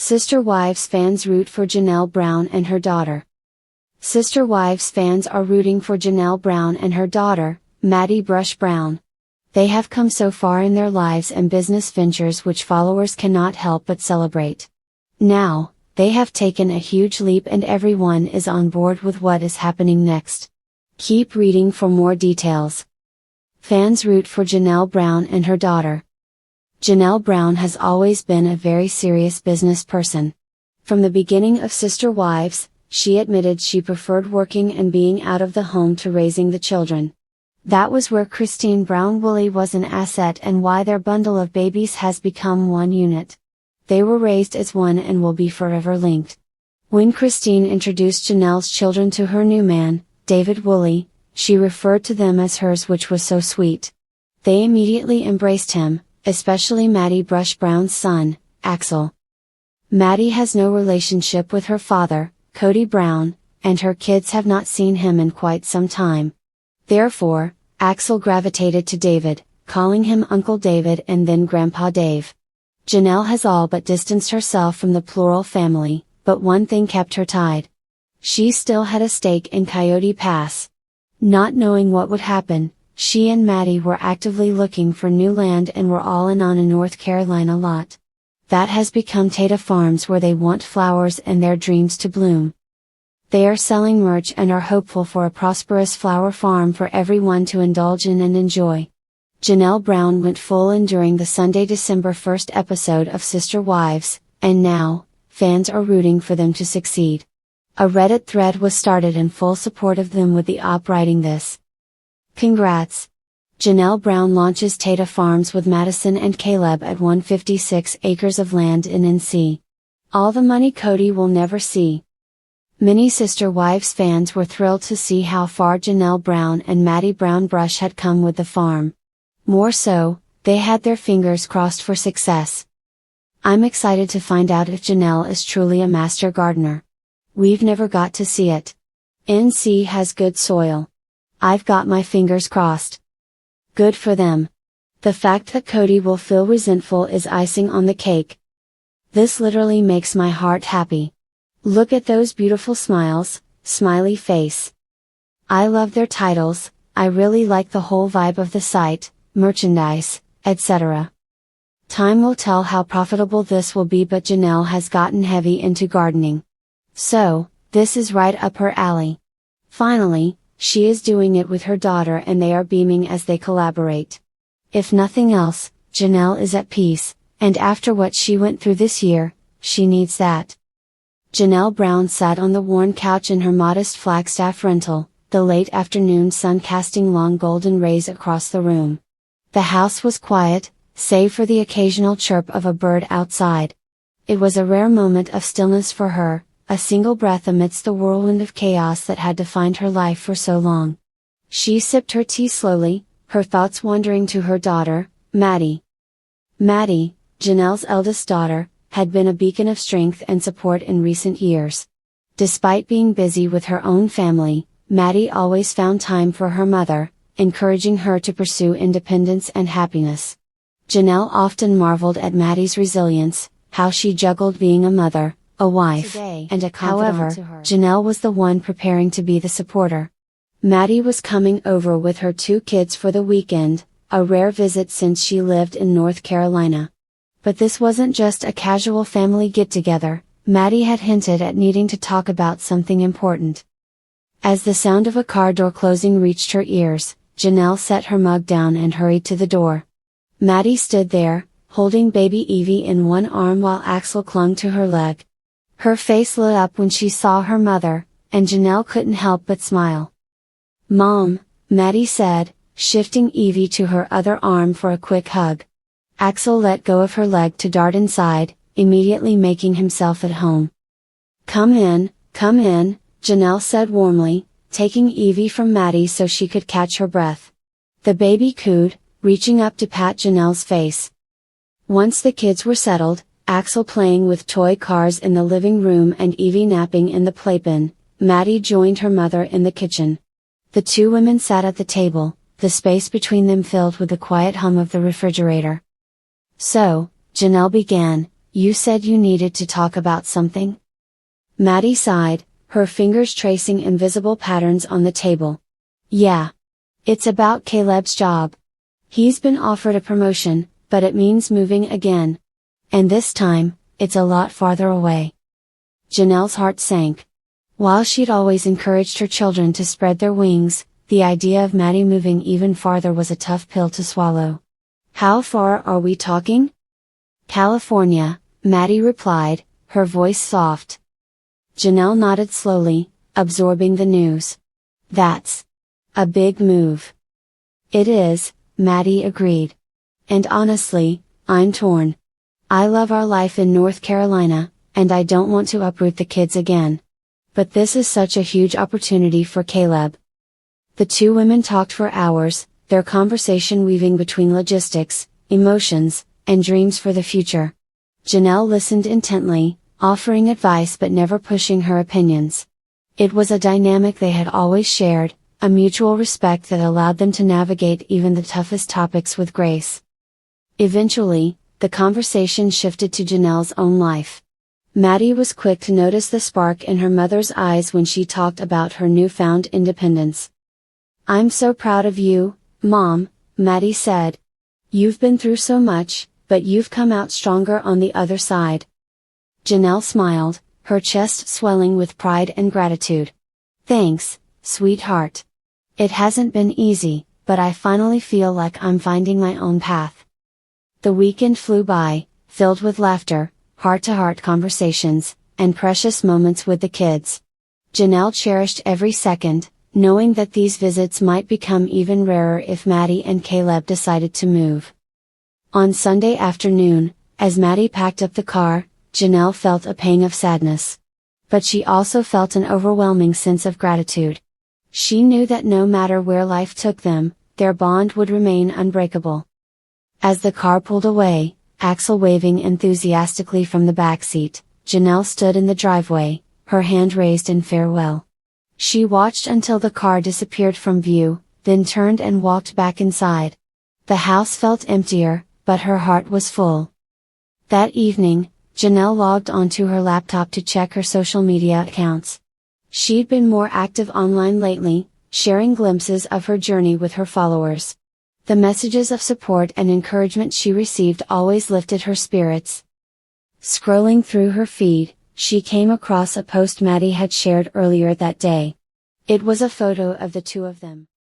Sister Wives fans root for Janelle Brown and her daughter. Sister Wives fans are rooting for Janelle Brown and her daughter, Maddie Brush Brown. They have come so far in their lives and business ventures which followers cannot help but celebrate. Now, they have taken a huge leap and everyone is on board with what is happening next. Keep reading for more details. Fans root for Janelle Brown and her daughter. Janelle Brown has always been a very serious business person. From the beginning of Sister Wives, she admitted she preferred working and being out of the home to raising the children. That was where Cristin Brown-Woolley was an asset and why their bundle of babies has become one unit. They were raised as one and will be forever linked. When Cristin introduced Janelle's children to her new man, David Woolley, she referred to them as hers, which was so sweet. They immediately embraced him, especially Maddie Brush Brown's son, Axel. Maddie has no relationship with her father, Cody Brown, and her kids have not seen him in quite some time. Therefore, Axel gravitated to David, calling him Uncle David and then Grandpa Dave. Janelle has all but distanced herself from the plural family, but one thing kept her tied. She still had a stake in Coyote Pass. Not knowing what would happen, she and Maddie were actively looking for new land and were all in on a North Carolina lot. That has become Tata Farms, where they want flowers and their dreams to bloom. They are selling merch and are hopeful for a prosperous flower farm for everyone to indulge in and enjoy. Janelle Brown went full in during the Sunday, December 1st episode of Sister Wives, and now, fans are rooting for them to succeed. A Reddit thread was started in full support of them, with the op writing this. Congrats! Janelle Brown launches Tata Farms with Madison and Caleb at 156 acres of land in NC. All the money Cody will never see. Many Sister Wives fans were thrilled to see how far Janelle Brown and Maddie Brown Brush had come with the farm. More so, they had their fingers crossed for success. I'm excited to find out if Janelle is truly a master gardener. We've never got to see it. NC has good soil. I've got my fingers crossed. Good for them. The fact that Cody will feel resentful is icing on the cake. This literally makes my heart happy. Look at those beautiful smiles, smiley face. I love their titles, I really like the whole vibe of the site, merchandise, etc. Time will tell how profitable this will be, but Janelle has gotten heavy into gardening. So, this is right up her alley. Finally, she is doing it with her daughter and they are beaming as they collaborate. If nothing else, Janelle is at peace, and after what she went through this year, she needs that. Janelle Brown sat on the worn couch in her modest Flagstaff rental, the late afternoon sun casting long golden rays across the room. The house was quiet, save for the occasional chirp of a bird outside. It was a rare moment of stillness for her, a single breath amidst the whirlwind of chaos that had defined her life for so long. She sipped her tea slowly, her thoughts wandering to her daughter, Maddie. Maddie, Janelle's eldest daughter, had been a beacon of strength and support in recent years. Despite being busy with her own family, Maddie always found time for her mother, encouraging her to pursue independence and happiness. Janelle often marveled at Maddie's resilience, how she juggled being a mother, a wife, and a confidant. However, Janelle was the one preparing to be the supporter. Maddie was coming over with her 2 kids for the weekend, a rare visit since she lived in North Carolina. But this wasn't just a casual family get-together, Maddie had hinted at needing to talk about something important. As the sound of a car door closing reached her ears, Janelle set her mug down and hurried to the door. Maddie stood there, holding baby Evie in one arm while Axel clung to her leg. Her face lit up when she saw her mother, and Janelle couldn't help but smile. "Mom," Maddie said, shifting Evie to her other arm for a quick hug. Axel let go of her leg to dart inside, immediately making himself at home. Come in," Janelle said warmly, taking Evie from Maddie so she could catch her breath. The baby cooed, reaching up to pat Janelle's face. Once the kids were settled, Axel playing with toy cars in the living room and Evie napping in the playpen, Maddie joined her mother in the kitchen. The 2 women sat at the table, the space between them filled with the quiet hum of the refrigerator. "So," Janelle began, You said you needed to talk about something? Maddie sighed, her fingers tracing invisible patterns on the table. Yeah. It's about Caleb's job. He's been offered a promotion, but it means moving again. And this time, it's a lot farther away. Janelle's heart sank. While she'd always encouraged her children to spread their wings, the idea of Maddie moving even farther was a tough pill to swallow. How far are we talking? California, Maddie replied, her voice soft. Janelle nodded slowly, absorbing the news. That's a big move. It is, Maddie agreed. And honestly, I'm torn. I love our life in North Carolina, and I don't want to uproot the kids again. But this is such a huge opportunity for Caleb. The two women talked for hours, their conversation weaving between logistics, emotions, and dreams for the future. Janelle listened intently, offering advice but never pushing her opinions. It was a dynamic they had always shared, a mutual respect that allowed them to navigate even the toughest topics with grace. Eventually, the conversation shifted to Janelle's own life. Maddie was quick to notice the spark in her mother's eyes when she talked about her newfound independence. I'm so proud of you, Mom, Maddie said. You've been through so much, but you've come out stronger on the other side. Janelle smiled, her chest swelling with pride and gratitude. Thanks, sweetheart. It hasn't been easy, but I finally feel like I'm finding my own path. The weekend flew by, filled with laughter, heart-to-heart conversations, and precious moments with the kids. Janelle cherished every second, knowing that these visits might become even rarer if Maddie and Caleb decided to move. On Sunday afternoon, as Maddie packed up the car, Janelle felt a pang of sadness. But she also felt an overwhelming sense of gratitude. She knew that no matter where life took them, their bond would remain unbreakable. As the car pulled away, Axel waving enthusiastically from the backseat, Janelle stood in the driveway, her hand raised in farewell. She watched until the car disappeared from view, then turned and walked back inside. The house felt emptier, but her heart was full. That evening, Janelle logged onto her laptop to check her social media accounts. She'd been more active online lately, sharing glimpses of her journey with her followers. The messages of support and encouragement she received always lifted her spirits. Scrolling through her feed, she came across a post Maddie had shared earlier that day. It was a photo of the two of them.